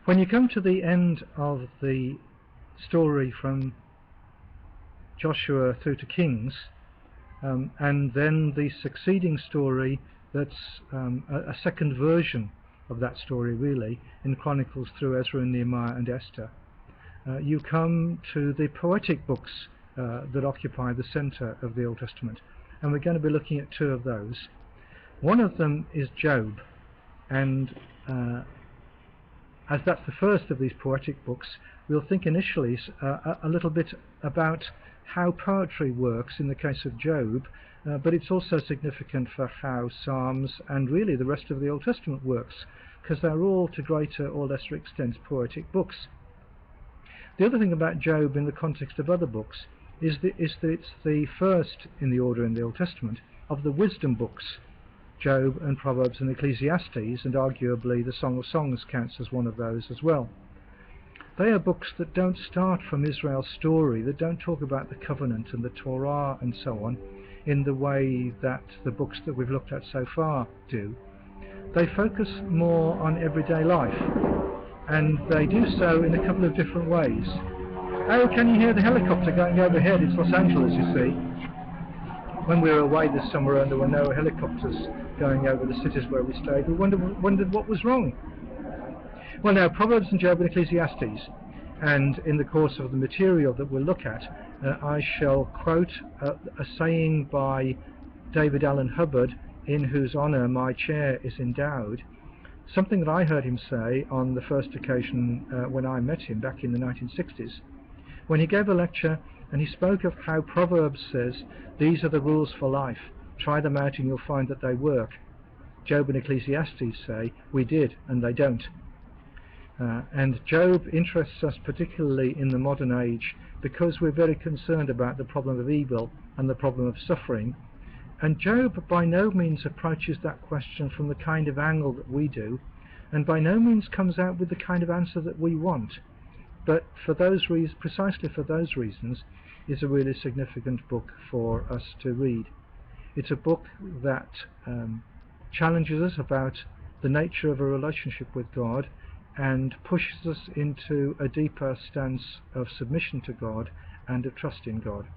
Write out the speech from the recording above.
When you come to the end of the story from Joshua through to Kings, and then the succeeding story that's a second version of that story really, in Chronicles through Ezra and Nehemiah and Esther, you come to the poetic books that occupy the centre of the Old Testament, and we're going to be looking at two of those. One of them is Job, and as that's the first of these poetic books, we'll think initially a little bit about how poetry works in the case of Job, but it's also significant for how Psalms and really the rest of the Old Testament works, because they're all to greater or lesser extent poetic books. The other thing about Job in the context of other books is that it's the first in the order in the Old Testament of the wisdom books. Job and Proverbs and Ecclesiastes, and arguably the Song of Songs counts as one of those as well. They are books that don't start from Israel's story, that don't talk about the covenant and the Torah and so on in the way that the books that we've looked at so far do. They focus more on everyday life, and they do so in a couple of different ways. Oh, can you hear the helicopter going overhead? It's Los Angeles, you see. When we were away this summer and there were no helicopters going over the cities where we stayed, we wondered what was wrong. Well, now, Proverbs and Job and Ecclesiastes, and in the course of the material that we'll look at, I shall quote a saying by David Allen Hubbard, in whose honour my chair is endowed, something that I heard him say on the first occasion when I met him back in the 1960s, when he gave a lecture and he spoke of how Proverbs says, these are the rules for life, try them out and you'll find that they work. Job and Ecclesiastes say, we did and they don't. And Job interests us particularly in the modern age because we're very concerned about the problem of evil and the problem of suffering, and Job by no means approaches that question from the kind of angle that we do, and by no means comes out with the kind of answer that we want, but for those reasons, precisely for those reasons, is a really significant book for us to read. It's a book that challenges us about the nature of a relationship with God and pushes us into a deeper stance of submission to God and of trust in God.